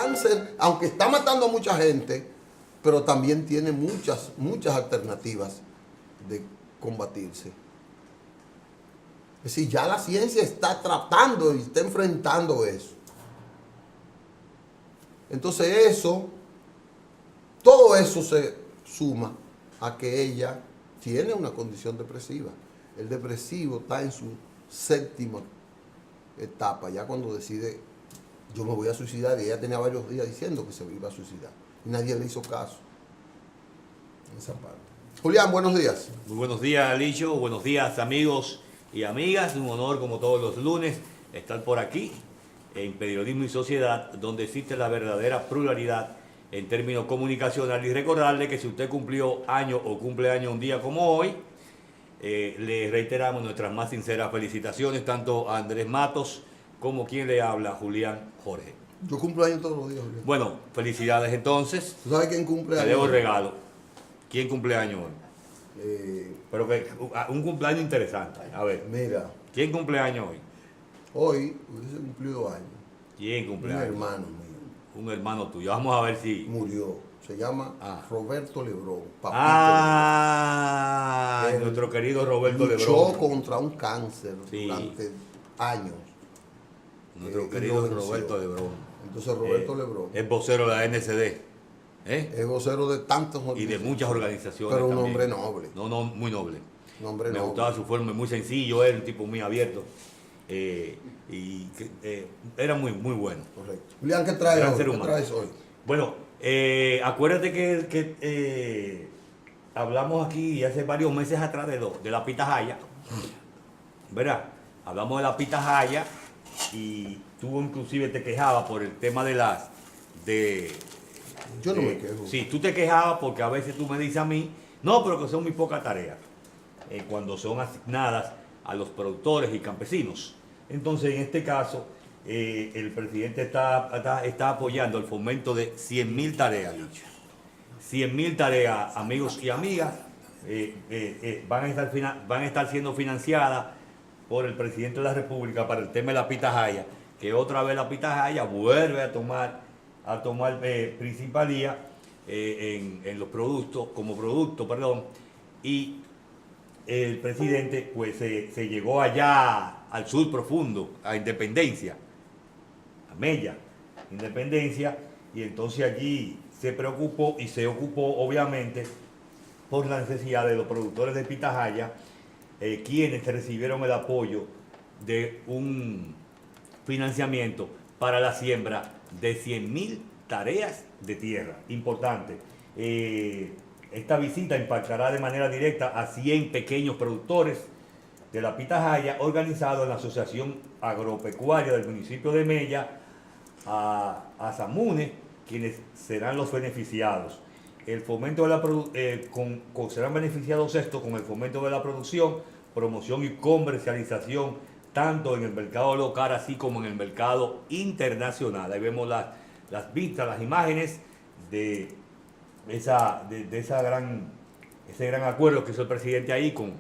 cáncer, aunque está matando a mucha gente, pero también tiene muchas alternativas de combatirse. Es decir, ya la ciencia está tratando y está enfrentando eso. Entonces todo eso se suma a que ella tiene una condición depresiva. El depresivo está en su séptima etapa, ya cuando decide, yo me voy a suicidar, y ella tenía varios días diciendo que se iba a suicidar. Y nadie le hizo caso en esa parte. Julián, buenos días. Muy buenos días, Licho. Buenos días, amigos y amigas. Un honor, como todos los lunes, estar por aquí en Periodismo y Sociedad, donde existe la verdadera pluralidad en términos comunicacionales. Y recordarle que si usted cumplió año o cumple año un día como hoy, le reiteramos nuestras más sinceras felicitaciones tanto a Andrés Matos como quien le habla, Julián Jorge. Yo cumplo años todos los días, Julián. Bueno, felicidades entonces. ¿Tú sabes quién cumple Te años? debo regalo. ¿Quién cumple años hoy? Pero que un cumpleaños interesante. A ver, Mira, ¿quién cumple años hoy? hoy hubiese cumplido años. ¿Quién cumple Un años? hermano mío Un hermano tuyo. Vamos a ver si... murió. Se llama Roberto Lebrón. Papito nuestro querido Roberto Lebrón. Lebrón. Luchó contra un cáncer Sí. durante años. Nuestro y querido lo venció. Roberto Lebrón. Entonces Roberto Lebrón Es vocero de la NCD. es vocero de tantos Y de muchas organizaciones. pero un también. hombre noble. No, muy noble. Nombre Me noble. gustaba su forma, muy sencillo, era un tipo muy abierto. Era muy bueno. Correcto. Julián, ¿qué traes Gran hoy? ser ¿Qué humano. traes hoy? Bueno, acuérdate que hablamos aquí hace varios meses atrás de la pitahaya, ¿verdad? Hablamos de la pitahaya y tú inclusive te quejabas por el tema de las... Yo no me quejo. Sí, tú te quejabas porque a veces tú me dices a mí, no, pero que son muy pocas tareas, cuando son asignadas a los productores y campesinos. Entonces, en este caso, el presidente está apoyando el fomento de 100.000 tareas, Licho. 100.000 tareas, amigos y amigas, van a estar siendo financiadas por el presidente de la República para el tema de la pitahaya, que otra vez la pitahaya vuelve a tomar principalía en los productos, y el presidente pues se llegó allá al sur profundo, a Independencia, a Mella, Independencia, y entonces allí se preocupó y se ocupó obviamente por la necesidad de los productores de pitahaya, quienes recibieron el apoyo de un financiamiento para la siembra de 100.000 tareas de tierra. Importante. Esta visita impactará de manera directa a 100 pequeños productores de la pitahaya organizados en la Asociación Agropecuaria del municipio de Mella, a Samune, quienes serán los beneficiados. El fomento de serán beneficiados estos con el fomento de la producción, promoción y comercialización tanto en el mercado local así como en el mercado internacional. Ahí vemos las vistas, las imágenes de ese gran acuerdo que hizo el presidente ahí con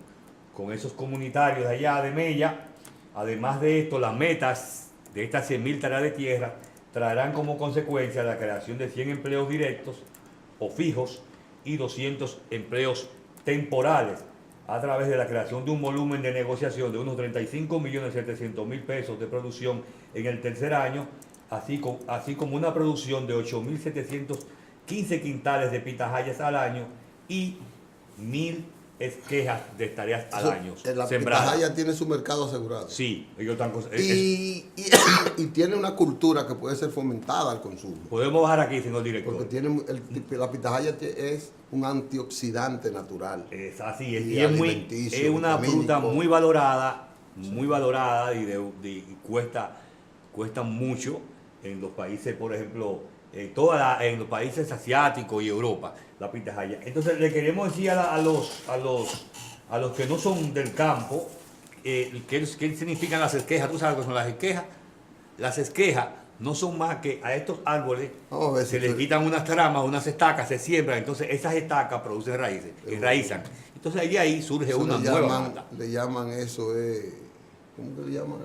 esos comunitarios de allá de Mella. Además de esto, las metas de estas 100.000 tareas de tierra traerán como consecuencia la creación de 100 empleos directos o fijos y 200 empleos temporales a través de la creación de un volumen de negociación de unos 35.700.000 pesos de producción en el tercer año, así como una producción de 8.715 quintales de pitahayas al año y 1.000 esquejas de tareas al año. La pitahaya tiene su mercado asegurado. Sí, ellos están... Y tiene una cultura que puede ser fomentada al consumo. Podemos bajar aquí, señor director. Porque la pitahaya es un antioxidante natural. Es así, es una vitamínico. fruta muy valorada y cuesta mucho en los países, por ejemplo, en los países asiáticos y Europa, la pitahaya. Entonces le queremos decir a los que no son del campo, ¿qué significan las esquejas? ¿Tú sabes qué son las esquejas? Las esquejas no son más que a estos árboles se les quitan unas ramas, unas estacas, se siembran, entonces esas estacas producen raíces, enraizan. Entonces de ahí surge una nueva mata. Le llaman eso, ¿cómo que le llaman?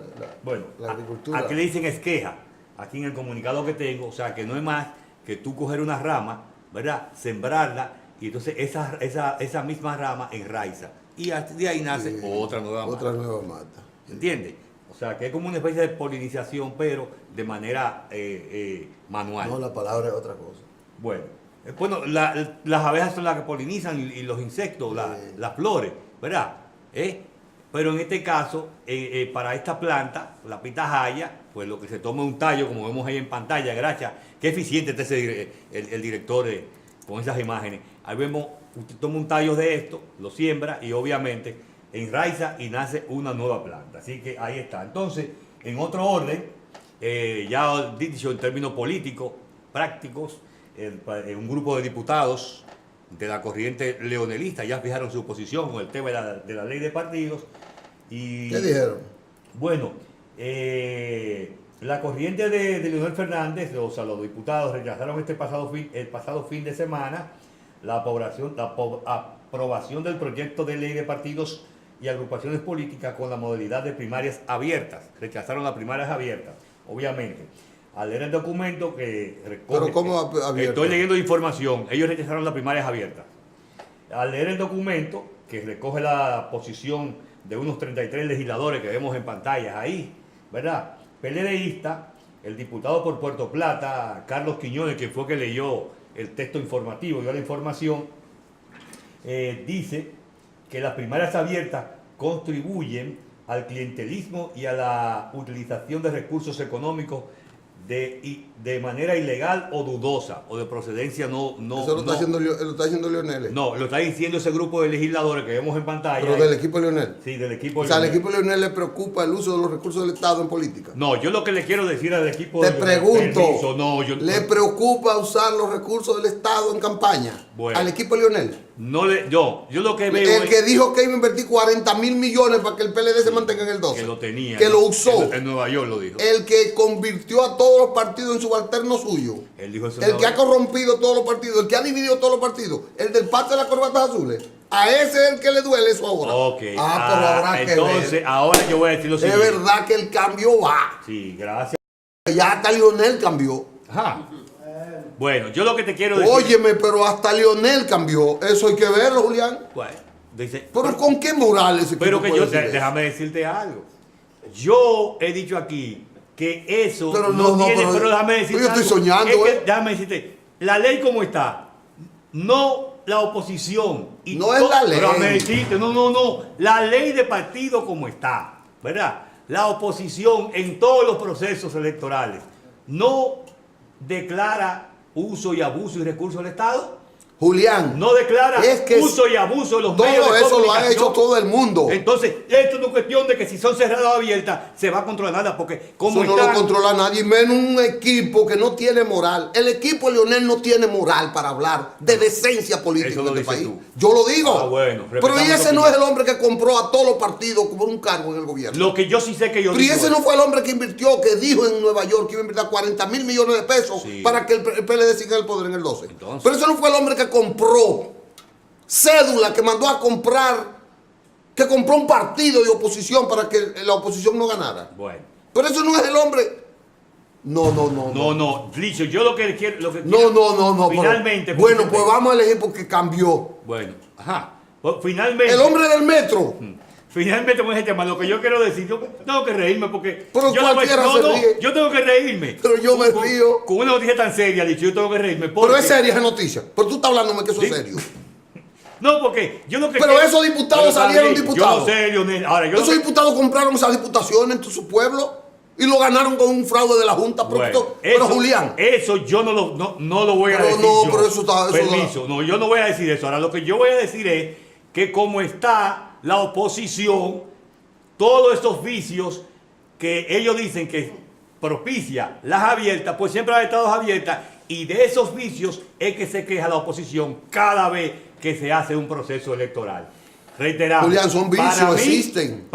La agricultura. Aquí le dicen esqueja aquí en el comunicado que tengo, o sea, que no es más que tú coger una rama, ¿verdad? Sembrarla, y entonces esa misma rama enraiza. Y de ahí nace otra nueva mata. Otra nueva mata. ¿Entiendes? O sea, que es como una especie de polinización, pero de manera manual. No, la palabra es otra cosa. Bueno, las abejas son las que polinizan y los insectos, las flores, ¿verdad? Pero en este caso, para esta planta, la pitahaya, pues lo que se toma es un tallo, como vemos ahí en pantalla, gracias. Qué eficiente está el director con esas imágenes. Ahí vemos, usted toma un tallo de esto, lo siembra y obviamente enraiza y nace una nueva planta. Así que ahí está. Entonces, en otro orden, ya dicho en términos políticos, prácticos, un grupo de diputados de la corriente leonelista ya fijaron su posición con el tema de la ley de partidos. Y, ¿qué dijeron? Bueno, la corriente de Leonel Fernández, o sea, los diputados rechazaron el pasado fin de semana la aprobación del proyecto de ley de partidos y agrupaciones políticas con la modalidad de primarias abiertas. Rechazaron las primarias abiertas, obviamente. Al leer el documento que recoge... ¿Pero cómo abierto? Estoy leyendo información. Ellos rechazaron las primarias abiertas. Al leer el documento que recoge la posición de unos 33 legisladores que vemos en pantallas ahí, ¿verdad? PLDista, el diputado por Puerto Plata, Carlos Quiñones, que fue que leyó el texto informativo, dio la información, dice que las primarias abiertas contribuyen al clientelismo y a la utilización de recursos económicos de manera ilegal o dudosa o de procedencia no. Eso lo está haciendo Leonel. No, lo está diciendo ese grupo de legisladores que vemos en pantalla. ¿Pero del equipo Leonel? Sí, del equipo O sea, al equipo Leonel le preocupa el uso de los recursos del Estado en política. No, yo lo que le quiero decir al equipo Te pregunto, ¿le no, preocupa usar los recursos del Estado en campaña? Bueno. Al equipo Leonel. Yo lo que veo el que dijo que iba a invertir 40 mil millones para que el PLD se mantenga en el 12. que lo tenía. Que lo usó. En Nueva York lo dijo. El que convirtió a todos los partidos en subalterno suyo. Él dijo eso. El que ha corrompido todos los partidos, el que ha dividido todos los partidos, el del pacto de las corbatas azules. A ese es el que le duele eso ahora. Ok. Pero habrá que ver. Entonces, ahora yo voy a decir lo siguiente. Es verdad que el cambio va. Sí, gracias. Ya hasta Leonel cambió. Ajá. Bueno, yo lo que te quiero decir. Óyeme, pero hasta Leonel cambió. Eso hay que verlo, Julián. Bueno, dice. Pero ¿con qué moral ese Pero tipo que puede yo, decir eso? déjame decirte algo. Yo he dicho aquí que eso Pero pero déjame decirte yo estoy algo. soñando, Es que, déjame decirte, la ley como está, no la oposición. Y no es la ley. Pero déjame decirte, no, la ley de partido como está, ¿verdad? La oposición en todos los procesos electorales no declara uso y abuso y recurso del Estado. Julián, No declara es que uso y abuso de los todo medios de eso lo ha comunicación. hecho todo el mundo. Entonces, esto no es cuestión de que si son cerradas o abiertas, se va a controlar nada, porque como Eso no lo controla nadie, menos un equipo que no tiene moral. El equipo Leonel no tiene moral para hablar de decencia política Eso en lo este dices país. tú. Yo lo digo. Ah, bueno, pero y respetamos ese tu no es el opinión. hombre que compró a todos los partidos por un cargo en el gobierno. Lo que yo sí sé que yo Pero y digo ese es- no fue el hombre que invirtió, que dijo en Nueva York que iba a invertir 40 mil millones de pesos Sí. para que el PLD siga en el poder en el 12. Entonces. Pero ese no fue el hombre que compró cédula, que mandó a comprar, que compró un partido de oposición para que la oposición no ganara. Bueno. Pero eso no es el hombre. No. Licho, yo lo que quiero... No. Finalmente... pero- bueno, pues vamos a elegir porque cambió. Bueno, ajá. Pues, finalmente... El hombre del metro. Finalmente, con ese tema, lo que yo quiero decir, yo tengo que reírme porque... Pero yo no me- cualquiera no, se no, ríe. yo tengo que reírme. Pero yo me río. Con una noticia tan seria, Licho, yo tengo que reírme porque... Pero es seria esa noticia. Pero tú estás hablándome que eso es Sí. serio. No, porque yo lo que Pero quiero- esos diputados Pero está salieron bien, diputados. Yo no sé, Leonel. Ahora, yo lo Esos que- diputados compraron esas diputaciones en su pueblo y lo ganaron con un fraude de la Junta. Bueno, pero Julián. Eso yo no lo voy a Pero decir. no, yo. pero eso está- eso Permiso, no, yo no voy a decir eso. Ahora, lo que yo voy a decir es que como está la oposición, todos estos vicios que ellos dicen que propicia las abiertas, pues siempre han estado abiertas, y de esos vicios es que se queja la oposición cada vez que se hace un proceso electoral. Reiteramos. Julián, son vicios, para mí- existen.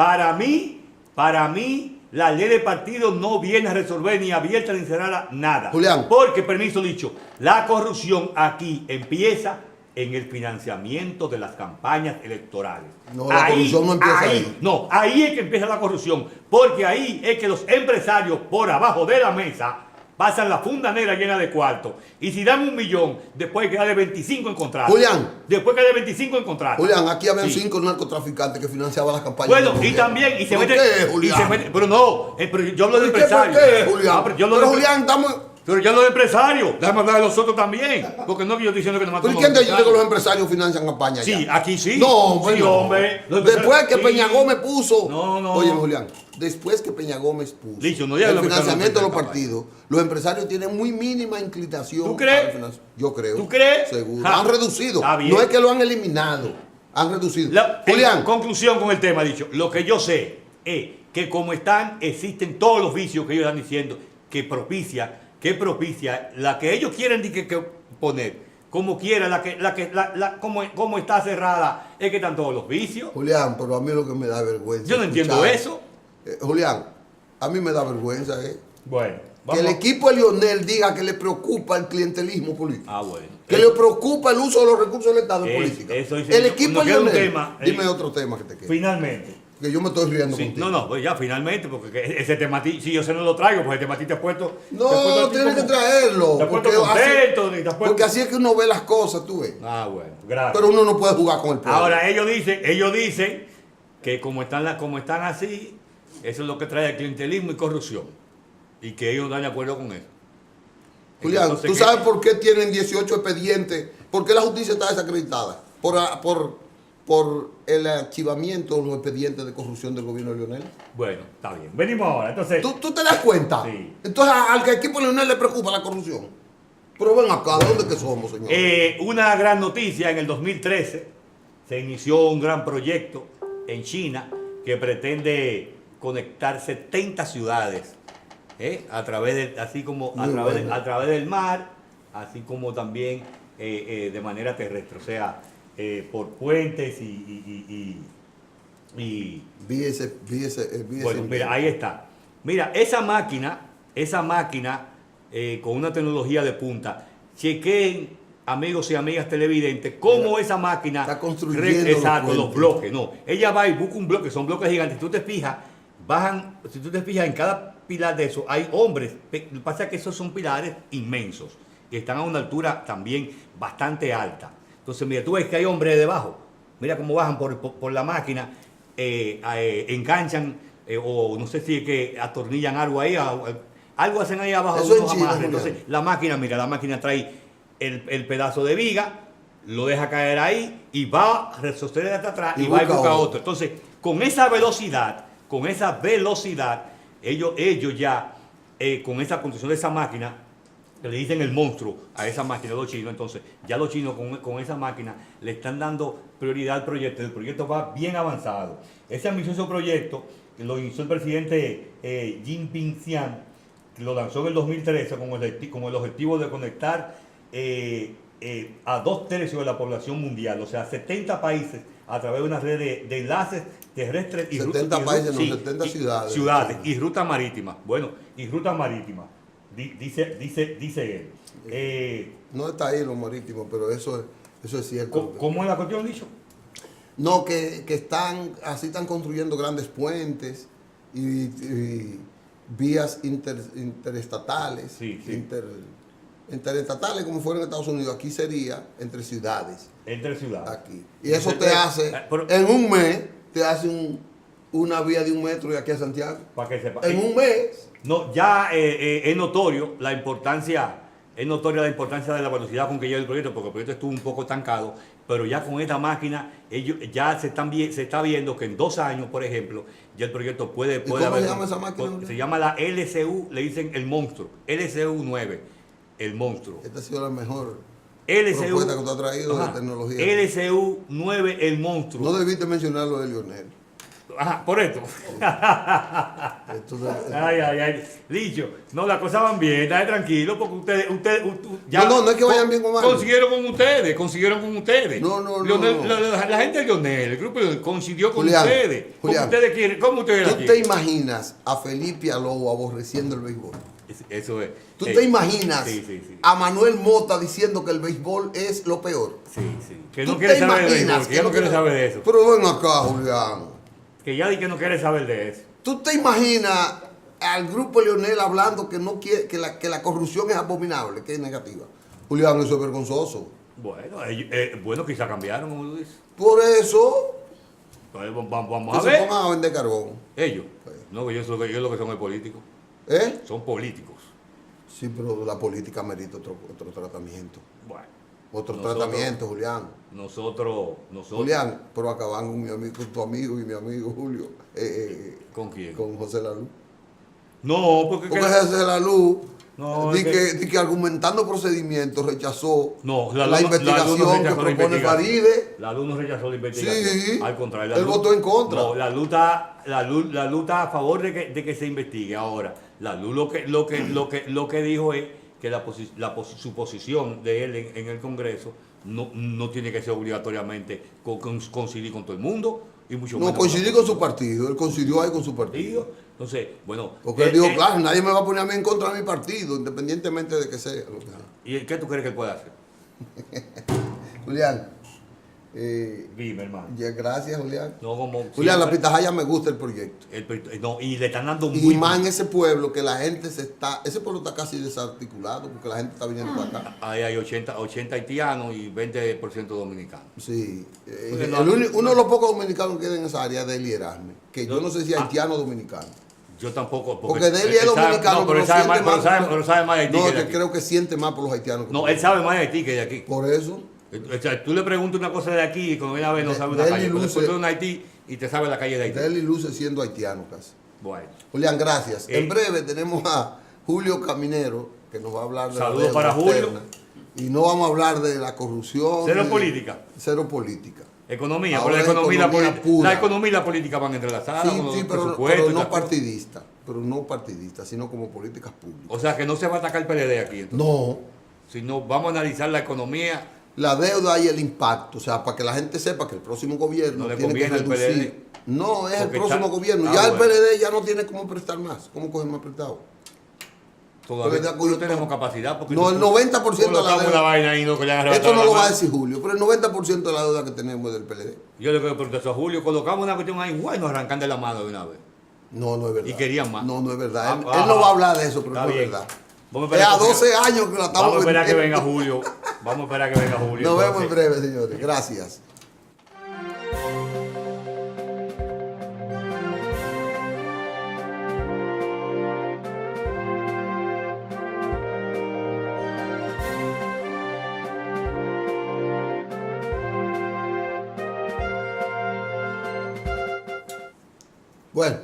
Para mí, la ley de partido no viene a resolver ni abierta ni cerrada nada. Julián. Porque, permiso dicho, la corrupción aquí empieza en el financiamiento de las campañas electorales. No, la corrupción no empieza ahí. No, ahí es que empieza la corrupción. Porque ahí es que los empresarios por abajo de la mesa pasan la funda negra llena de cuartos. Y si dan 1 millón, después queda de 25 en contrato. Julián. Después queda de 25 en contrato. Julián, aquí habían Sí. 5 narcotraficantes que financiaban las campañas. Bueno, del y gobierno. también, y se ¿Por mete, qué, Julián? pero no, pero yo hablo de ¿Por qué, empresarios. ¿Por qué, Julián? Ah, pero yo hablo Pero, de- Julián, estamos... Pero yo hablo de empresarios, déjame hablar de los otros también. Porque no que yo estoy diciendo que no ¿Pero quién te dice que los empresarios financian campañas Sí, ya? aquí sí. No, hombre, Sí, no. hombre. Los Después que empresarios- Peña sí. Gómez puso... No. Oye, Julián, después que Peña Gómez puso Dicho, no diga el lo que financiamiento de los están haciendo en partidos, los empresarios tienen muy mínima inclinación. ¿Tú crees? para el Yo creo. ¿Tú crees? Seguro. Ja. Han reducido. Está bien. No es que lo han eliminado. Han reducido. Julián, En conclusión con el tema, dicho, lo que yo sé es que como están, existen todos los vicios que ellos están diciendo que propicia la que ellos quieren que poner, como quiera, como está cerrada, es que están todos los vicios. Julián, pero a mí lo que me da vergüenza. Yo no entiendo escuchar- eso. Julián, a mí me da vergüenza, Bueno, que el equipo de Lionel diga que le preocupa el clientelismo político. Ah, bueno. Que le preocupa el uso de los recursos del Estado en Es- política. eso dice- El equipo nos de queda un Lionel. tema, Dime otro tema que te quede. Finalmente. Que yo me estoy riendo Sí, contigo. no, pues ya finalmente, porque ese tema, si yo se no lo traigo, pues ese tema a ti te ha puesto. No, tienes que traerlo. Te has puesto Porque contento, te has puesto- porque así es que uno ve las cosas, tú ves. Ah, bueno, gracias. Pero uno no puede jugar con el pueblo. Ahora ellos dicen que como están así, eso es lo que trae el clientelismo y corrupción. Y que ellos están de acuerdo con eso. Julián, Entonces, ¿tú ¿qué? sabes por qué tienen 18 expedientes? ¿Por qué la justicia está desacreditada? Por el archivamiento de los expedientes de corrupción del gobierno de Lionel. Bueno, está bien. Venimos ahora. Entonces, ¿Tú te das cuenta? Sí. Entonces al equipo de Lionel le preocupa la corrupción. Pero ven acá, ¿de dónde que somos, señor? una gran noticia, en el 2013 se inició un gran proyecto en China que pretende conectar 70 ciudades a través a través del mar, así como también de manera terrestre, o sea, por puentes y Vi ese bueno, mira, ahí está. Mira, esa máquina con una tecnología de punta, chequeen, amigos y amigas televidentes, cómo esa máquina está construyendo exacto, los los puentes. bloques. No, ella va y busca un bloque, son bloques gigantes. Si tú te fijas, en cada pilar de eso hay hombres. Lo que pasa es que esos son pilares inmensos y están a una altura también bastante alta. Entonces, mira, tú ves que hay hombres debajo. Mira cómo bajan por la máquina, enganchan, o no sé si es que atornillan algo ahí, algo hacen ahí abajo. Eso unos en China, amarres. Julián. Entonces, la máquina trae el pedazo de viga, lo deja caer ahí y va a sostener hasta atrás y va y busca otro. Entonces, con esa velocidad, ellos ya, con esa construcción de esa máquina, que le dicen el monstruo a esa máquina, los chinos, entonces ya los chinos con esa máquina le están dando prioridad al proyecto. El proyecto va bien avanzado. Ese ambicioso proyecto lo inició el presidente Jinping Xian, que lo lanzó en el 2013 con el objetivo de conectar a 2/3 de la población mundial, o sea, 70 países a través de una red de enlaces terrestres y 70 países, no, 70 ciudades. Ciudades y rutas marítimas. Bueno, y rutas marítimas. Dice él. No está ahí lo marítimo, pero eso es cierto. ¿Cómo es la cuestión, dicho? No, que están construyendo grandes puentes y vías interestatales, Sí, sí. interestatales como fuera en Estados Unidos. Aquí sería entre ciudades. Entre ciudades. Aquí. Y eso te hace, en un mes, te hace una vía de 1 metro de aquí a Santiago. Para que sepa. En un mes. No, ya es notorio la importancia de la velocidad con que lleva el proyecto, porque el proyecto estuvo un poco estancado, pero ya con esta máquina, ellos ya se está viendo que en 2 años, por ejemplo, ya el proyecto puede ¿Y cómo se llama esa máquina? Se llama la LCU, le dicen el monstruo, LCU 9, el monstruo. Esta ha sido la mejor LCU, propuesta que tú has traído ajá, de tecnología. LCU 9, el monstruo. No debiste mencionar lo de Lionel. Ajá, por esto. Ay. Dicho, no, las cosas van bien, está tranquilo, porque ustedes ya. No es que vayan bien o mal. Consiguieron con ustedes. No. La gente de Lionel, el grupo coincidió con Julián, ustedes. Julián, Como ustedes quieren, ¿cómo ustedes la ¿Tú te quieren? imaginas a Felipe Alou aborreciendo el béisbol? Eso es. ¿Tú te imaginas Sí. a Manuel Mota diciendo que el béisbol es lo peor? Sí. Que ¿Tú no quiere te saber de imaginas béisbol, que ya no quiere saber de eso. Pero ven acá, Julián. Que ya di que no quiere saber de eso. ¿Tú te imaginas al grupo Leonel hablando que no quiere, que la corrupción es abominable, que es negativa. Julián, eso es vergonzoso. Bueno, bueno, quizá cambiaron, como tú dices. Por eso, Entonces, vamos que a se ver. pongan a vender carbón. Ellos. Sí. No, ellos lo que son es políticos. ¿Eh? Son políticos. Sí, pero la política merita otro tratamiento. Bueno. Otro Nosotros- tratamiento, Julián. Nosotros. Julián, pero acaban con mi amigo, con tu amigo y mi amigo Julio. ¿Con quién? Con José Lalú. No, porque... Porque José Lalú, No, di es que argumentando procedimientos rechazó No, la investigación que rechazó la propone investigación. Faride. La luz no rechazó la investigación. Sí, Al contrario, él votó en contra. No, la luz está a favor de que se investigue. Ahora, la luz lo que dijo es que su posición de él en el Congreso no tiene que ser obligatoriamente coincidir con todo el mundo y mucho No, menos coincidí la con su partido, él coincidió ahí con su partido. partido. Entonces, bueno. Porque él dijo, claro, nadie me va a poner a mí en contra de mi partido, independientemente de que sea. ¿Y qué tú crees que él puede hacer? Julián, Dime, hermano. ya, gracias, Julián. No, como Julián, la siempre, pitahaya me gusta el proyecto. no, y le están dando Y muy más en ese pueblo que la gente ese pueblo está casi desarticulado porque la gente está viniendo para acá. Ahí hay 80 haitianos y 20% dominicanos. Sí. Porque no- Uno de los pocos dominicanos que queda en esa área es Deli Erasme, que yo no sé si es haitiano o dominicano. Yo tampoco. Porque Deli es él sabe- dominicano, no, pero él sabe más, pero sabe más de Haití No, que de que aquí. creo que siente más por los haitianos. que No, por él sabe más de Haití que de aquí. Por eso. O sea, tú le preguntas una cosa de aquí y cuando viene a ver no sabe una Deli calle. Pero luce- después de un Haití y te sabe la calle de Haití. Deli luce siendo haitiano casi. Bueno. Julián, gracias. Eh. En breve tenemos a Julio Caminero, que nos va a hablar de Saludos la deuda para Julio. externa. Y no vamos a hablar de la corrupción. Cero ni- política. Cero política. Economía, Ahora pero la economía, y la economía política, pura. la economía y la política van entrelazadas. Sí, con los sí, pero presupuestos y no las cosas. partidista. Pero no partidista, sino como políticas públicas. O sea que no se va a atacar el PLD aquí. Entonces. No. Sino vamos a analizar la economía. La deuda y el impacto, o sea, para que la gente sepa que el próximo gobierno No le tiene que conviene al reducir. No, es el Porque próximo está- gobierno. Ah, Ya el bueno. PLD ya no tiene cómo prestar más. ¿Cómo coger más prestado? Todavía PLD no tenemos capacidad. Porque No, el 90% de la colocamos deuda. una vaina ahí, no, que le han Esto arrebatado no la lo va a mano. decir Julio, pero el 90% de la deuda que tenemos es del PLD. Yo le pregunté eso a Julio, colocamos una cuestión ahí, bueno, arrancan de la mano de una vez. No, no es verdad. Y querían más. No, no es verdad. Él, Ah, él no va a hablar de eso, pero está no es bien. verdad. Vamos a Es esperar a que- 12 años que la estamos Vamos a esperar que vendiendo. venga Julio. Vamos a esperar que venga Julio. Nos vemos en entonces. breve, señores. Gracias. Bueno,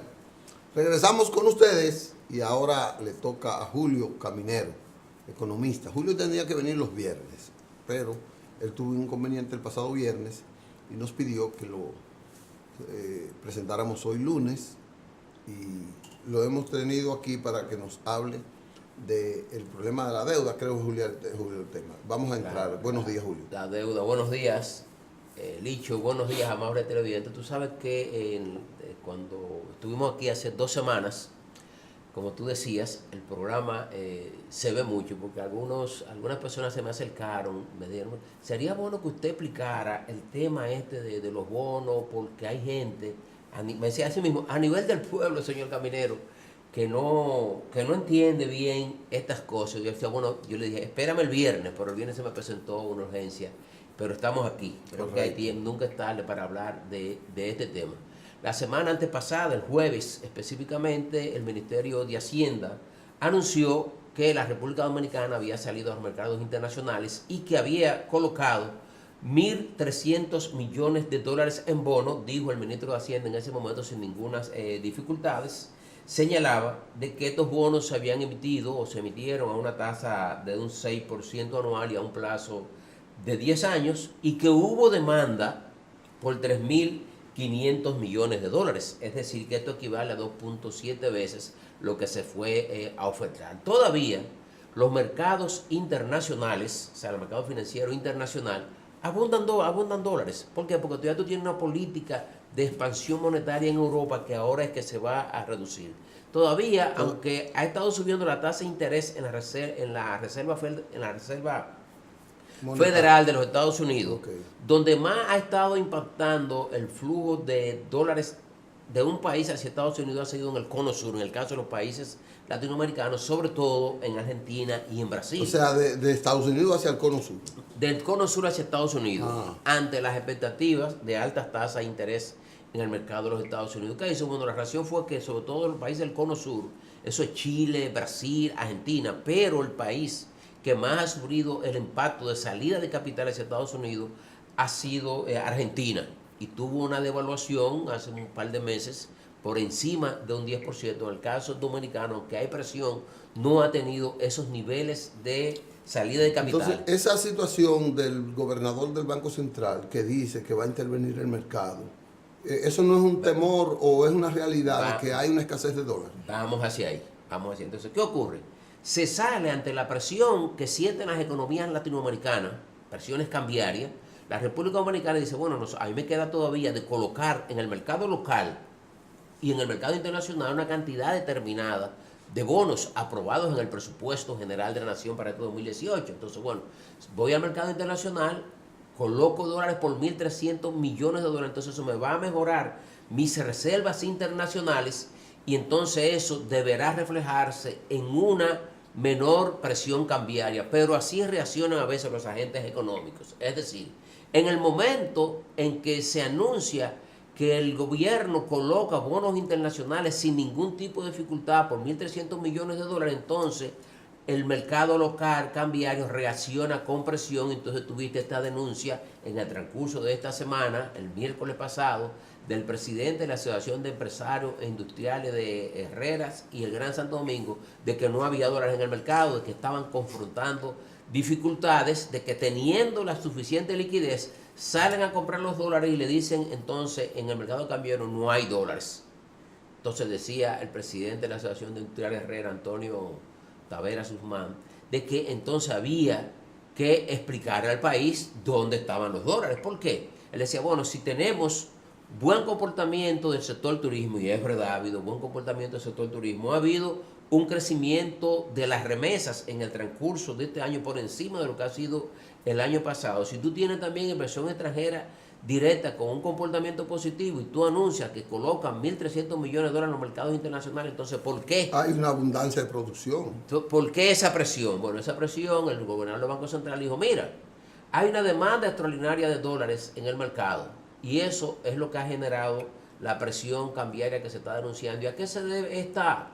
regresamos con ustedes y ahora le toca a Julio Caminero, economista. Julio tendría que venir los viernes, pero él tuvo un inconveniente el pasado viernes y nos pidió que lo presentáramos hoy lunes y lo hemos tenido aquí para que nos hable del problema de la deuda. Creo que Julio el tema. Vamos a entrar. Claro. Buenos días, Julio. La deuda, buenos días, Licho, buenos días, amable televidente. Tú sabes que cuando estuvimos aquí hace 2 semanas, como tú decías, el programa se ve mucho, porque algunas personas se me acercaron, me dijeron, sería bueno que usted explicara el tema de los bonos, porque hay gente, me decía así mismo, a nivel del pueblo, señor Caminero, que no entiende bien estas cosas. Yo decía, bueno, yo le dije, espérame el viernes, pero el viernes se me presentó una urgencia, pero estamos aquí. Creo que hay tiempo, nunca es tarde para hablar de este tema. La semana antepasada, el jueves específicamente, el Ministerio de Hacienda anunció que la República Dominicana había salido a los mercados internacionales y que había colocado 1.300 millones de dólares en bonos, dijo el ministro de Hacienda en ese momento sin ninguna dificultades. Señalaba de que estos bonos se habían emitido o se emitieron a una tasa de un 6% anual y a un plazo de 10 años y que hubo demanda por 3.500 millones de dólares. Es decir, que esto equivale a 2.7 veces lo que se fue a ofertar. Todavía los mercados internacionales, o sea, el mercado financiero internacional, abundan dólares. ¿Por qué? Porque todavía tú tienes una política de expansión monetaria en Europa que ahora es que se va a reducir. Todavía, aunque ha estado subiendo la tasa de interés en la Reserva Federal de los Estados Unidos, Okay. donde más ha estado impactando el flujo de dólares de un país hacia Estados Unidos ha sido en el cono sur, en el caso de los países latinoamericanos, sobre todo en Argentina y en Brasil. O sea, de Estados Unidos hacia el cono sur. Del cono sur hacia Estados Unidos, Ah. ante las expectativas de altas tasas de interés en el mercado de los Estados Unidos. ¿Qué hizo? Bueno, la razón fue que sobre todo los países del cono sur, eso es Chile, Brasil, Argentina, pero el país que más ha sufrido el impacto de salida de capitales hacia Estados Unidos ha sido Argentina, y tuvo una devaluación hace un par de meses por encima de un 10%. En el caso dominicano, aunque hay presión, no ha tenido esos niveles de salida de capital. Entonces, esa situación del gobernador del Banco Central que dice que va a intervenir el mercado, ¿eso no es un temor o es una realidad de que hay una escasez de dólares? Vamos hacia ahí, vamos hacia ahí. Entonces, ¿qué ocurre? Se sale ante la presión que sienten las economías latinoamericanas, presiones cambiarias. La República Dominicana dice, bueno, a mí me queda todavía de colocar en el mercado local y en el mercado internacional una cantidad determinada de bonos aprobados en el presupuesto general de la Nación para este 2018. Entonces, bueno, voy al mercado internacional, coloco dólares por 1.300 millones de dólares, entonces eso me va a mejorar mis reservas internacionales, y entonces eso deberá reflejarse en una menor presión cambiaria. Pero así reaccionan a veces los agentes económicos. Es decir, en el momento en que se anuncia que el gobierno coloca bonos internacionales sin ningún tipo de dificultad por 1.300 millones de dólares, entonces el mercado local cambiario reacciona con presión. Entonces tuviste esta denuncia en el transcurso de esta semana, el miércoles pasado, del presidente de la Asociación de Empresarios e Industriales de Herreras y el Gran Santo Domingo, de que no había dólares en el mercado, de que estaban confrontando dificultades, de que teniendo la suficiente liquidez salen a comprar los dólares y le dicen entonces en el mercado cambiario no hay dólares. Entonces decía el presidente de la Asociación de Industriales Herrera, Antonio Tavera Guzmán, de que entonces había que explicar al país dónde estaban los dólares. ¿Por qué? Él decía, bueno, si tenemos buen comportamiento del sector turismo, y es verdad, ha habido buen comportamiento del sector turismo, ha habido un crecimiento de las remesas en el transcurso de este año por encima de lo que ha sido el año pasado. Si tú tienes también inversión extranjera directa con un comportamiento positivo y tú anuncias que colocan 1.300 millones de dólares en los mercados internacionales, entonces ¿por qué? Hay una abundancia de producción. ¿Por qué esa presión? Bueno, esa presión, el gobernador del Banco Central dijo, mira, hay una demanda extraordinaria de dólares en el mercado, y eso es lo que ha generado la presión cambiaria que se está denunciando. ¿Y a qué se debe esta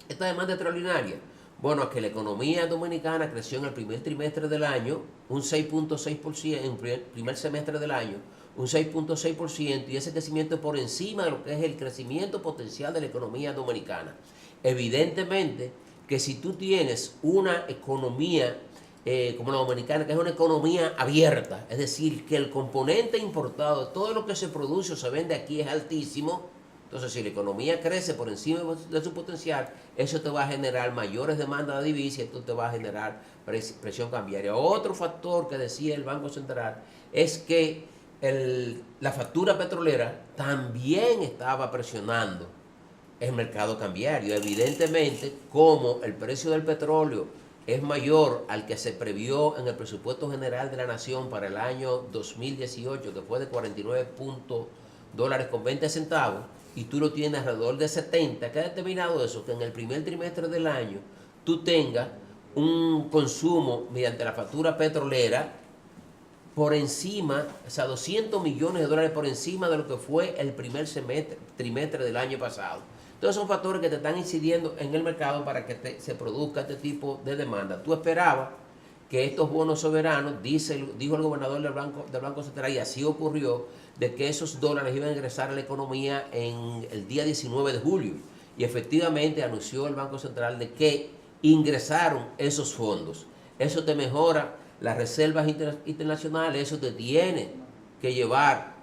demanda extraordinaria? Bueno, a que la economía dominicana creció en el primer trimestre del año un 6.6%, en el primer semestre del año un 6.6%, y ese crecimiento es por encima de lo que es el crecimiento potencial de la economía dominicana. Evidentemente que si tú tienes una economía como la dominicana, que es una economía abierta, es decir, que el componente importado de todo lo que se produce o se vende aquí es altísimo, entonces si la economía crece por encima de su potencial, eso te va a generar mayores demandas de divisas, y esto te va a generar presión cambiaria. Otro factor que decía el Banco Central es que la factura petrolera también estaba presionando el mercado cambiario. Evidentemente, como el precio del petróleo es mayor al que se previó en el presupuesto general de la Nación para el año 2018, que fue de 49 dólares con 20 centavos, y tú lo tienes alrededor de 70, ¿qué ha determinado eso? Que en el primer trimestre del año tú tengas un consumo mediante la factura petrolera por encima, o sea, 200 millones de dólares por encima de lo que fue el primer trimestre del año pasado. Entonces son factores que te están incidiendo en el mercado para que se produzca este tipo de demanda. Tú esperabas que estos bonos soberanos, dijo el gobernador del Banco Central, y así ocurrió, de que esos dólares iban a ingresar a la economía en el día 19 de julio. Y efectivamente anunció el Banco Central de que ingresaron esos fondos. Eso te mejora las reservas internacionales, eso te tiene que llevar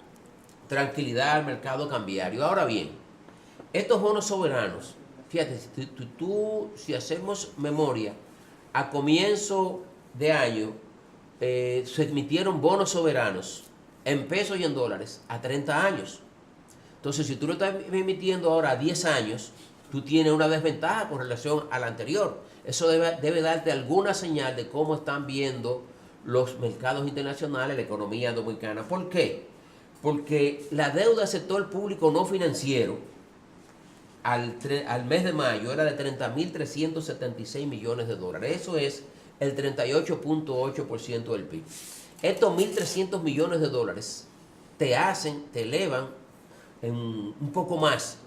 tranquilidad al mercado cambiario. Ahora bien, estos bonos soberanos, fíjate, si hacemos memoria, a comienzo de año se emitieron bonos soberanos en pesos y en dólares a 30 años. Entonces, si tú lo estás emitiendo ahora a 10 años, tú tienes una desventaja con relación al anterior. Eso debe darte alguna señal de cómo están viendo los mercados internacionales, la economía dominicana. ¿Por qué? porque la deuda del sector público no financiero al mes de mayo era de 30.376 millones de dólares. Eso es el 38.8% del PIB. Estos 1.300 millones de dólares te elevan en un poco más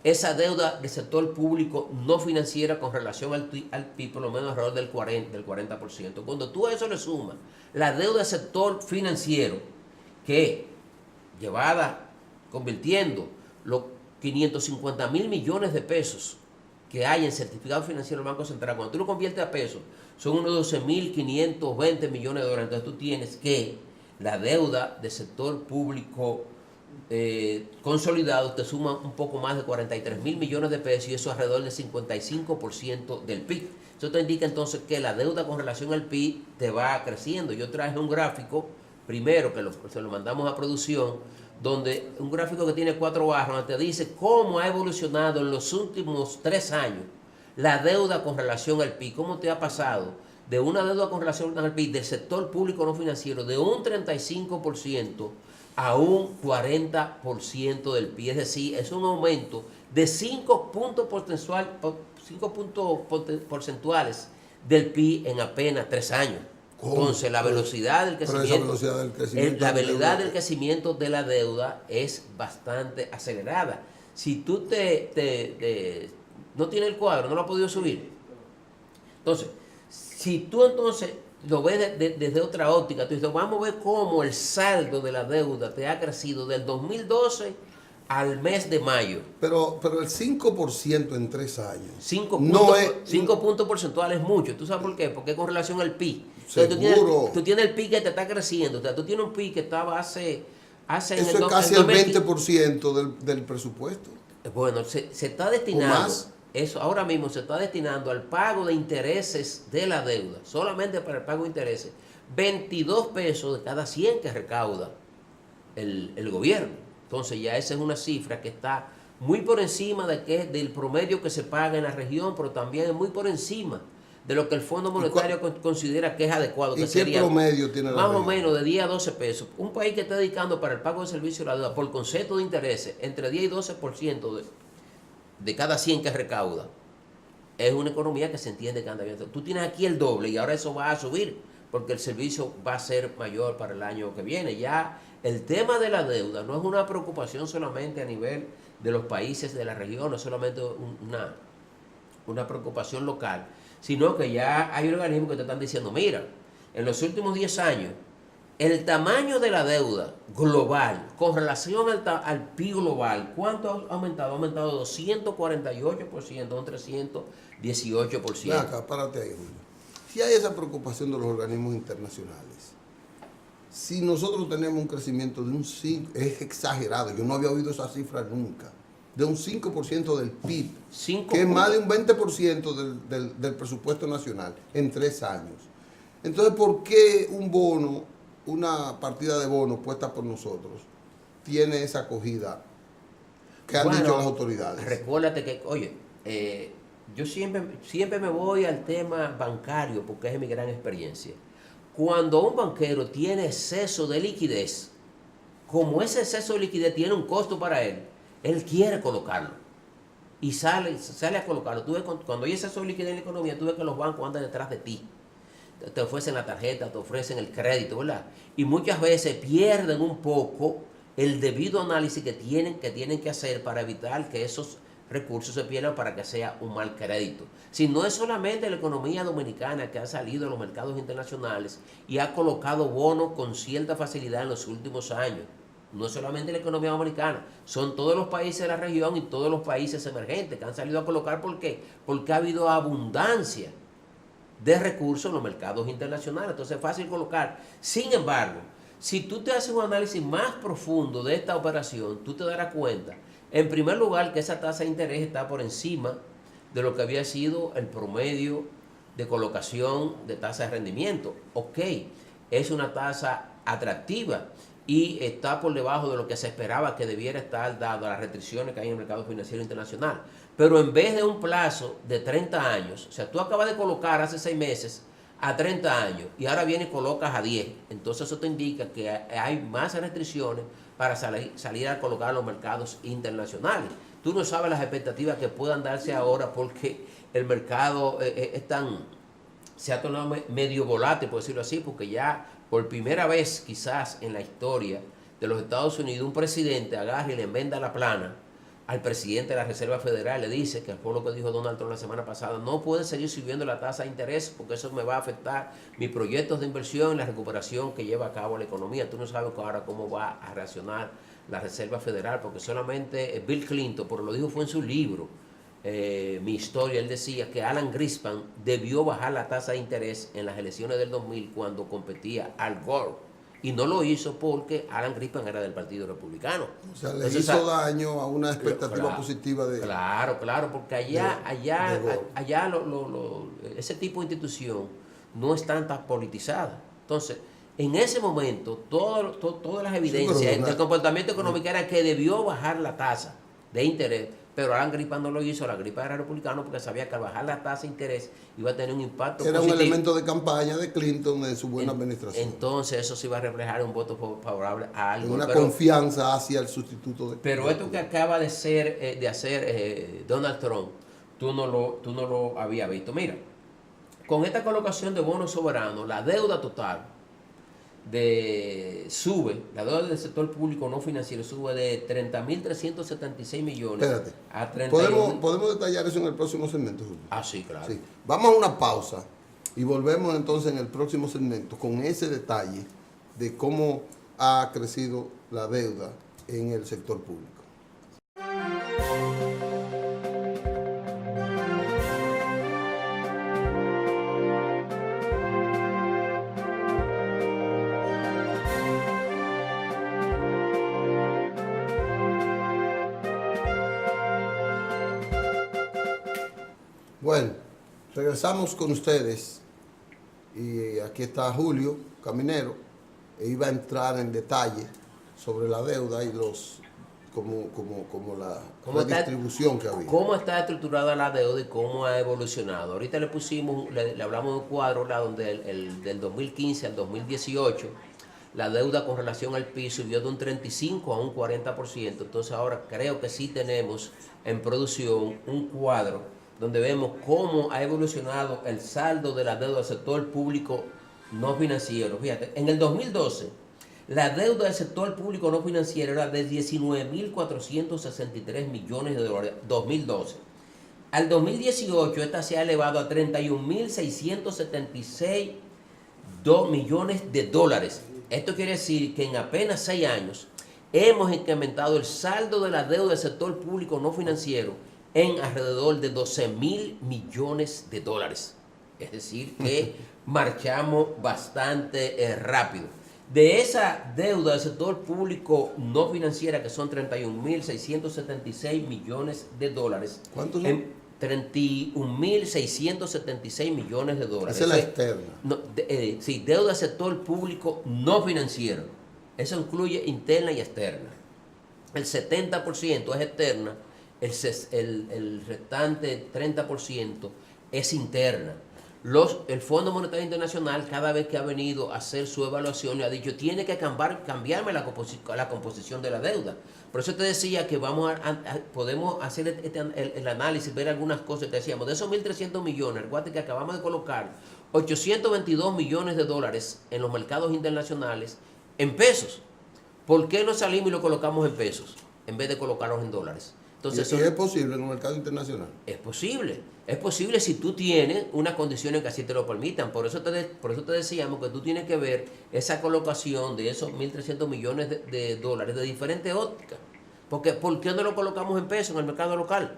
esa deuda del sector público no financiera con relación al PIB, por lo menos alrededor del 40%. Cuando tú a eso le sumas la deuda del sector financiero, que llevada, convirtiendo los 550.000 millones de pesos que hay en certificado financiero del Banco Central, cuando tú lo conviertes a pesos, son unos 12.520 millones de dólares. Entonces tú tienes que la deuda del sector público consolidado te suma un poco más de 43.000 millones de pesos, y eso es alrededor del 55% del PIB. Eso te indica entonces que la deuda con relación al PIB te va creciendo. Yo traje un gráfico, primero, que se lo mandamos a producción, donde un gráfico que tiene 4 barras, donde te dice cómo ha evolucionado en los últimos 3 años la deuda con relación al PIB. ¿Cómo te ha pasado de una deuda con relación al PIB del sector público no financiero de un 35% a un 40% del PIB? Es decir, es un aumento de 5 puntos porcentuales del PIB en apenas 3 años. ¿Cómo? Entonces, la velocidad del crecimiento, la velocidad del crecimiento de la deuda es bastante acelerada. Si tú no tienes el cuadro, no lo has podido subir. Entonces, si tú entonces lo ves desde otra óptica, tú dices, vamos a ver cómo el saldo de la deuda te ha crecido del 2012 al mes de mayo. Pero el 5% en 3 años. 5 puntos porcentuales es mucho. ¿Tú sabes por qué? Porque es con relación al PIB. Seguro. Tú tienes el PIB que te está creciendo. O sea, tú tienes un PIB que estaba hace eso es casi el 20% del presupuesto. Bueno, se está destinando, eso ahora mismo se está destinando al pago de intereses de la deuda, solamente para el pago de intereses, 22 pesos de cada 100 que recauda el gobierno. Entonces ya esa es una cifra que está muy por encima del promedio que se paga en la región, pero también es muy por encima de lo que el Fondo Monetario considera que es adecuado. ¿Y que qué sería promedio tiene la más región? o menos de 10 a 12 pesos. Un país que está dedicando para el pago de servicio de la deuda por concepto de intereses entre 10 y 12% de cada 100 que recauda, es una economía que se entiende que anda bien. Tú tienes aquí el doble y ahora eso va a subir porque el servicio va a ser mayor para el año que viene. Ya el tema de la deuda no es una preocupación solamente a nivel de los países de la región, no es solamente una preocupación local, sino que ya hay organismos que te están diciendo, mira, en los últimos 10 años, el tamaño de la deuda global con relación al PIB global, ¿cuánto ha aumentado? Ha aumentado 248%, un 318%. Ven acá, párate ahí, Julio. Si hay esa preocupación de los organismos internacionales, si nosotros tenemos un crecimiento de un 5%, es exagerado, yo no había oído esa cifra nunca, de un 5% del PIB, que es más de un 20% del presupuesto nacional en 3 años. Entonces, ¿por qué un bono, una partida de bonos puesta por nosotros, tiene esa acogida que han dicho las autoridades? Recuérdate que, oye, yo siempre me voy al tema bancario porque es mi gran experiencia. Cuando un banquero tiene exceso de liquidez, como ese exceso de liquidez tiene un costo para él quiere colocarlo y sale a colocarlo. Tú ves, cuando hay exceso de liquidez en la economía, tú ves que los bancos andan detrás de ti. Te ofrecen la tarjeta, te ofrecen el crédito, ¿verdad? Y muchas veces pierden un poco el debido análisis que tienen que hacer para evitar que esos recursos se pierdan para que sea un mal crédito. Si no es solamente la economía dominicana que ha salido a los mercados internacionales y ha colocado bonos con cierta facilidad en los últimos años. No es solamente la economía dominicana, son todos los países de la región y todos los países emergentes que han salido a colocar. ¿Por qué? Porque ha habido abundancia de recursos en los mercados internacionales. Entonces es fácil colocar. Sin embargo, si tú te haces un análisis más profundo de esta operación, tú te darás cuenta, en primer lugar, que esa tasa de interés está por encima de lo que había sido el promedio de colocación de tasa de rendimiento. Ok, es una tasa atractiva y está por debajo de lo que se esperaba que debiera estar dado a las restricciones que hay en el mercado financiero internacional. Pero en vez de un plazo de 30 años, o sea, tú acabas de colocar hace 6 meses a 30 años y ahora vienes y colocas a 10, entonces eso te indica que hay más restricciones para salir a colocar en los mercados internacionales. Tú no sabes las expectativas que puedan darse ahora porque el mercado se ha tornado medio volátil, por decirlo así, porque ya por primera vez quizás en la historia de los Estados Unidos un presidente agarra y le enmenda la plana al presidente de la Reserva Federal, le dice, que fue lo que dijo Donald Trump la semana pasada, no puede seguir subiendo la tasa de interés porque eso me va a afectar mis proyectos de inversión y la recuperación que lleva a cabo la economía. Tú no sabes ahora cómo va a reaccionar la Reserva Federal, porque solamente Bill Clinton, por lo dijo fue en su libro, Mi Historia, él decía que Alan Greenspan debió bajar la tasa de interés en las elecciones del 2000 cuando competía Al Gore. Y no lo hizo porque Alan Greenspan era del Partido Republicano. O sea, le hizo daño a una expectativa positiva de... Claro, porque allá ese tipo de institución no es tan politizada. Entonces, en ese momento, todas las evidencias del comportamiento económico era que debió bajar la tasa de interés, pero Alan Greenspan no lo hizo. Alan Greenspan era republicano porque sabía que al bajar la tasa de interés iba a tener un impacto positivo. Era un elemento de campaña de Clinton de su buena administración. Entonces eso se iba a reflejar en un voto favorable a algo. Una confianza hacia el sustituto de... Pero esto que acaba de hacer Donald Trump, tú no lo habías visto. Mira, con esta colocación de bonos soberanos, la deuda total la deuda del sector público no financiero sube de 30.376 millones. Espérate. A 31. ¿Podemos detallar eso en el próximo segmento, Julio? Sí, claro. Sí. Vamos a una pausa y volvemos entonces en el próximo segmento con ese detalle de cómo ha crecido la deuda en el sector público. Bueno, regresamos con ustedes y aquí está Julio Caminero e iba a entrar en detalle sobre la deuda y la distribución que había. ¿Cómo está estructurada la deuda y cómo ha evolucionado? Ahorita le hablamos de un cuadro donde del 2015 al 2018 la deuda con relación al PIB subió de un 35 a un 40%. Entonces ahora creo que sí tenemos en producción un cuadro donde vemos cómo ha evolucionado el saldo de la deuda del sector público no financiero. Fíjate, en el 2012, la deuda del sector público no financiero era de 19.463 millones de dólares, 2012. Al 2018, esta se ha elevado a 31.676 millones de dólares. Esto quiere decir que en apenas 6 años hemos incrementado el saldo de la deuda del sector público no financiero en alrededor de 12.000 millones de dólares. Es decir, que marchamos bastante rápido. De esa deuda del sector público no financiera, que son 31.676 millones de dólares. ¿Cuántos son? 31.676 millones de dólares. Esa es la externa. Sí, deuda del sector público no financiero. Eso incluye interna y externa. El 70% es externa. El restante 30% es interna. El Fondo Monetario Internacional, cada vez que ha venido a hacer su evaluación, le ha dicho, tiene que cambiarme la composición de la deuda. Por eso te decía que podemos hacer el análisis, ver algunas cosas. Te decíamos, de esos 1.300 millones, recuerda que acabamos de colocar 822 millones de dólares en los mercados internacionales en pesos. ¿Por qué no salimos y lo colocamos en pesos en vez de colocarlos en dólares? Entonces, ¿Y es posible en un mercado internacional? Es posible si tú tienes unas condiciones que así te lo permitan. Por eso te decíamos que tú tienes que ver esa colocación de esos 1.300 millones de dólares de diferentes ópticas. Porque ¿por qué no lo colocamos en pesos en el mercado local?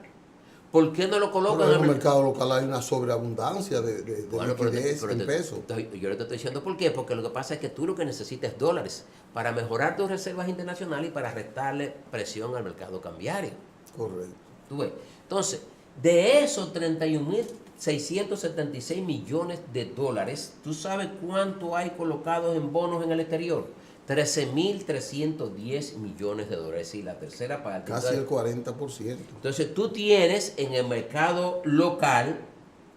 ¿Por qué no lo colocan en el mercado local? Hay una sobreabundancia de liquidez en pesos. Yo le estoy diciendo por qué. Porque lo que pasa es que tú lo que necesitas es dólares para mejorar tus reservas internacionales y para restarle presión al mercado cambiario. Correcto. ¿Tú ves? Entonces, de esos 31.676 millones de dólares, ¿tú sabes cuánto hay colocados en bonos en el exterior? 13.310 millones de dólares. Y la tercera parte. Casi el 40%. Entonces, tú tienes en el mercado local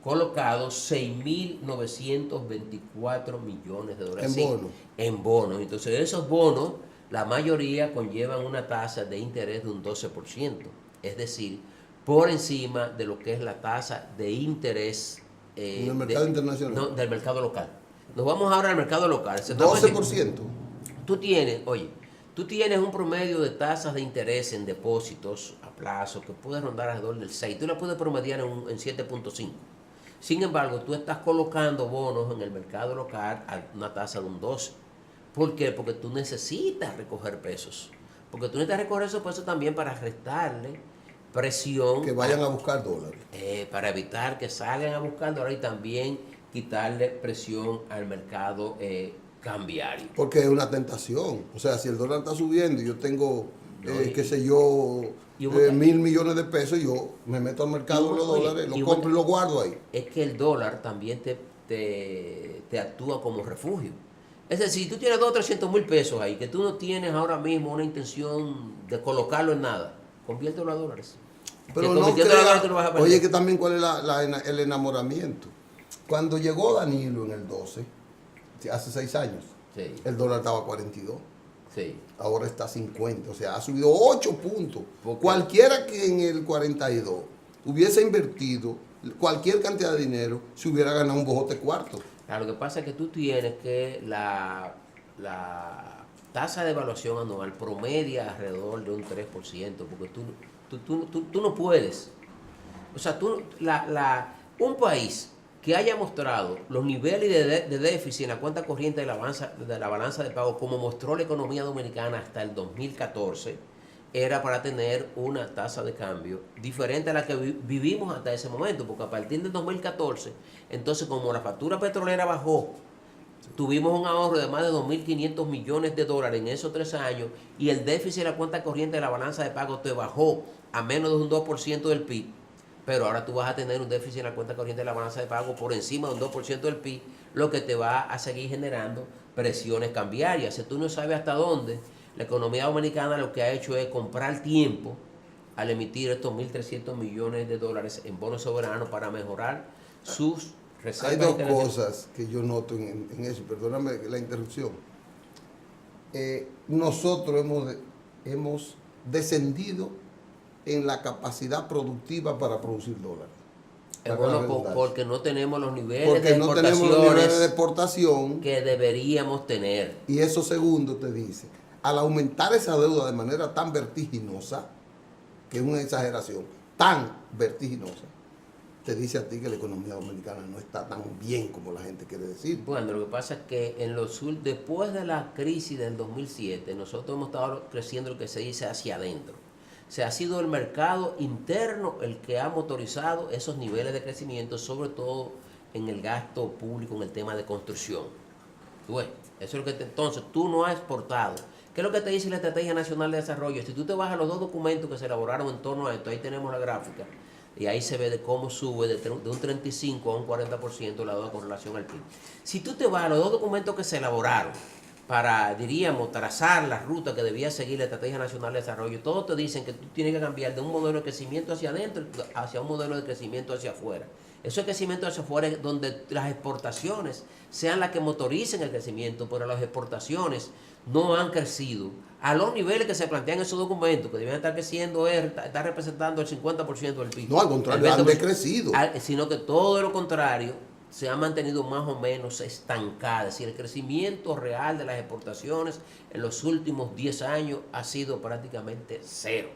colocados 6.924 millones de dólares. En bonos. En bonos. Entonces, esos bonos la mayoría conllevan una tasa de interés de un 12%, es decir, por encima de lo que es la tasa de interés en el mercado internacional. No, del mercado local. Nos vamos ahora al mercado local. 12%. Tú tienes un promedio de tasas de interés en depósitos a plazo que puede rondar alrededor del 6. Tú la puedes promediar en 7.5. Sin embargo, tú estás colocando bonos en el mercado local a una tasa de un 12. ¿Por qué? Porque tú necesitas recoger pesos. Porque tú necesitas recoger esos pesos también para restarle presión. Que vayan a buscar dólares. Para evitar que salgan a buscar dólares y también quitarle presión al mercado cambiario. Porque es una tentación. O sea, si el dólar está subiendo y yo tengo, qué sé yo, 1.000 millones de pesos, yo me meto al mercado de los dólares, lo compro y lo guardo ahí. Es que el dólar también te actúa como refugio. Es decir, si tú tienes 200 o 300 mil pesos ahí, que tú no tienes ahora mismo una intención de colocarlo en nada, conviértelo a dólares. Pero no crea, oye, que también cuál es el enamoramiento. Cuando llegó Danilo en el 12, hace 6 años, sí, el dólar estaba a 42. Sí. Ahora está a 50, o sea, ha subido 8 puntos. Cualquiera que en el 42 hubiese invertido cualquier cantidad de dinero, se hubiera ganado un bojote cuarto. Claro, lo que pasa es que tú tienes que la tasa de evaluación anual promedia alrededor de un 3%, porque tú no puedes. O sea, un país que haya mostrado los niveles de déficit en la cuenta corriente de la balanza de pago, como mostró la economía dominicana hasta el 2014, era para tener una tasa de cambio diferente a la que vivimos hasta ese momento, porque a partir del 2014, entonces como la factura petrolera bajó, tuvimos un ahorro de más de 2.500 millones de dólares en esos 3 años y el déficit de la cuenta corriente de la balanza de pago te bajó a menos de un 2% del PIB. Pero ahora tú vas a tener un déficit en la cuenta corriente de la balanza de pago por encima de un 2% del PIB, lo que te va a seguir generando presiones cambiarias. Si tú no sabes hasta dónde, la economía dominicana lo que ha hecho es comprar tiempo al emitir estos 1.300 millones de dólares en bonos soberanos para mejorar sus reservas. Hay dos cosas que yo noto en eso, perdóname la interrupción. Nosotros hemos descendido en la capacidad productiva para producir dólares. Bueno, porque no tenemos los niveles porque no tenemos los niveles de exportación que deberíamos tener. Y eso segundo te dice, al aumentar esa deuda de manera tan vertiginosa, que es una exageración, tan vertiginosa, te dice a ti que la economía dominicana no está tan bien como la gente quiere decir. Bueno, lo que pasa es que después de la crisis del 2007, nosotros hemos estado creciendo lo que se dice hacia adentro. O sea, ha sido el mercado interno el que ha motorizado esos niveles de crecimiento, sobre todo en el gasto público, en el tema de construcción. ¿Tú ves? Eso es lo que entonces tú no has exportado. ¿Qué es lo que te dice la Estrategia Nacional de Desarrollo? Si tú te vas a los 2 documentos que se elaboraron en torno a esto, ahí tenemos la gráfica, y ahí se ve de cómo sube de un 35 a un 40% la deuda con relación al PIB. Si tú te vas a los 2 documentos que se elaboraron para, diríamos, trazar la ruta que debía seguir la Estrategia Nacional de Desarrollo, todos te dicen que tú tienes que cambiar de un modelo de crecimiento hacia adentro hacia un modelo de crecimiento hacia afuera. Eso es crecimiento hacia afuera es donde las exportaciones sean las que motoricen el crecimiento, pero las exportaciones no han crecido a los niveles que se plantean en esos documentos, que deben estar creciendo, está representando el 50% del PIB. No, al contrario, han decrecido. Sino que todo lo contrario, se ha mantenido más o menos estancada. Es decir, el crecimiento real de las exportaciones en los últimos 10 años ha sido prácticamente cero.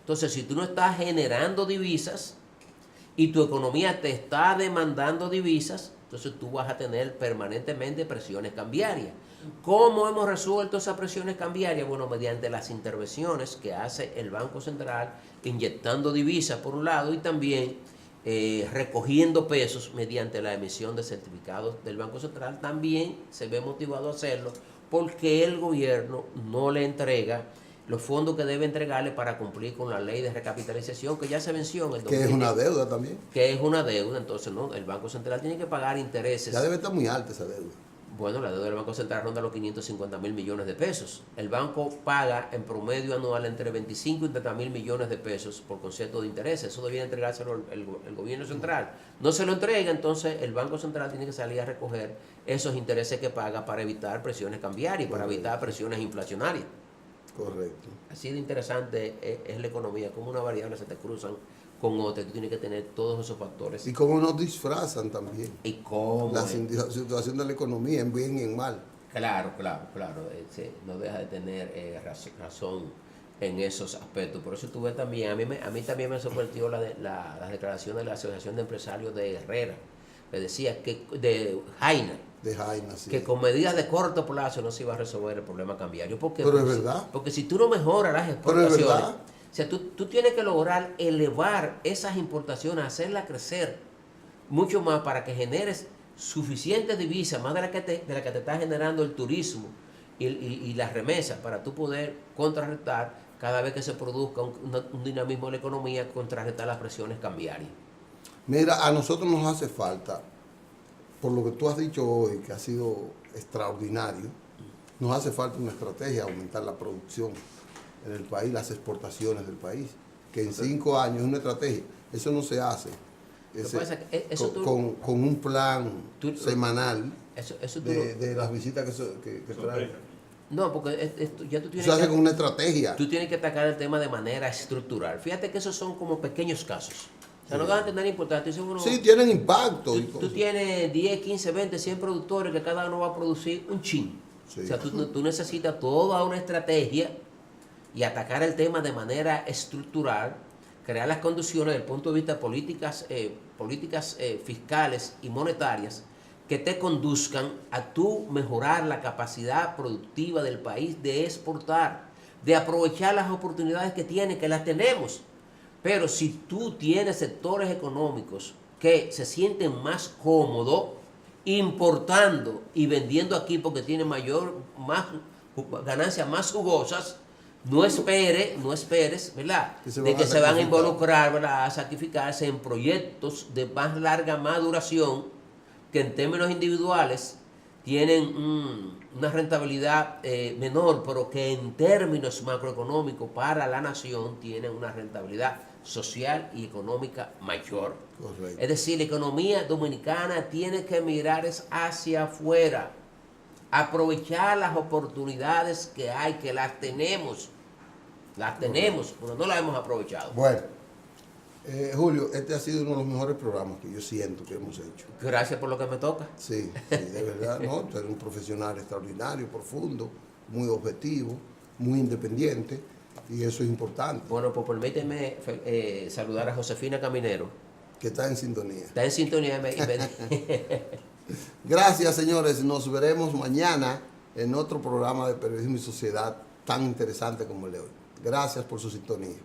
Entonces, si tú no estás generando divisas y tu economía te está demandando divisas, entonces tú vas a tener permanentemente presiones cambiarias. ¿Cómo hemos resuelto esas presiones cambiarias? Bueno, mediante las intervenciones que hace el Banco Central, inyectando divisas por un lado y también recogiendo pesos mediante la emisión de certificados del Banco Central. También se ve motivado a hacerlo porque el gobierno no le entrega los fondos que debe entregarle para cumplir con la ley de recapitalización que ya se venció en el 2010. Que es una deuda también. Que es una deuda, entonces no, el Banco Central tiene que pagar intereses. Ya debe estar muy alta esa deuda. Bueno, la deuda del Banco Central ronda los 550.000 millones de pesos. El banco paga en promedio anual entre 25 y 30.000 millones de pesos por concepto de intereses. Eso debía entregárselo el gobierno central. No se lo entrega, entonces el Banco Central tiene que salir a recoger esos intereses que paga para evitar presiones cambiarias, para evitar presiones inflacionarias. Correcto. Así de interesante es la economía, como una variable se te cruzan con otra, tú tienes que tener todos esos factores. Y cómo nos disfrazan también ¿Y cómo? la situación de la economía en bien y en mal. Claro, no deja de tener razón en esos aspectos. Por eso tuve también, a mí también me sorprendió las declaraciones de la Asociación de Empresarios de Herrera, que decía que, de Jaina, Sí. que con medidas de corto plazo no se iba a resolver el problema cambiario. ¿Por qué? Pero es Porque verdad. porque si tú no mejoras las Pero es exportaciones, verdad. o sea, tú tienes que lograr elevar esas importaciones, hacerlas crecer mucho más para que generes suficientes divisas, más de la que te está generando el turismo y las remesas, para tú poder contrarrestar cada vez que se produzca un dinamismo en la economía, contrarrestar las presiones cambiarias. Mira, a nosotros nos hace falta, por lo que tú has dicho hoy, que ha sido extraordinario, nos hace falta una estrategia, aumentar la producción en el país, las exportaciones del país, que en 5 años es una estrategia. Eso no se hace con un plan semanal de las visitas que traen. No, porque ya tú tienes Se hace con una estrategia. Tú tienes que atacar el tema de manera estructural. Fíjate que esos son como pequeños casos. O sea, no van a tener importancia. Sí, tienen impacto. Tú tienes 10, 15, 20, 100 productores que cada uno va a producir un chin. Sí. O sea, tú necesitas toda una estrategia y atacar el tema de manera estructural, crear las condiciones desde el punto de vista de políticas fiscales y monetarias que te conduzcan a tú mejorar la capacidad productiva del país de exportar, de aprovechar las oportunidades que tiene, que las tenemos. Pero si tú tienes sectores económicos que se sienten más cómodos importando y vendiendo aquí porque tienen más ganancias más jugosas, no esperes, ¿verdad? De que se van a involucrar, ¿verdad? A sacrificarse en proyectos de más larga maduración que en términos individuales tienen una rentabilidad menor, pero que en términos macroeconómicos para la nación tienen una rentabilidad social y económica mayor. Correcto. Es decir, la economía dominicana tiene que mirar hacia afuera, aprovechar las oportunidades que hay, que las tenemos, pero no las hemos aprovechado. Bueno, Julio, este ha sido uno de los mejores programas que yo siento que hemos hecho. Gracias por lo que me toca. Sí, de verdad, ¿no? Tú eres un profesional extraordinario, profundo, muy objetivo, muy independiente, y eso es importante. Bueno, pues permíteme saludar a Josefina Caminero. Que está en sintonía. Está en sintonía. Gracias, señores. Nos veremos mañana en otro programa de Periodismo y Sociedad tan interesante como el de hoy. Gracias por su sintonía.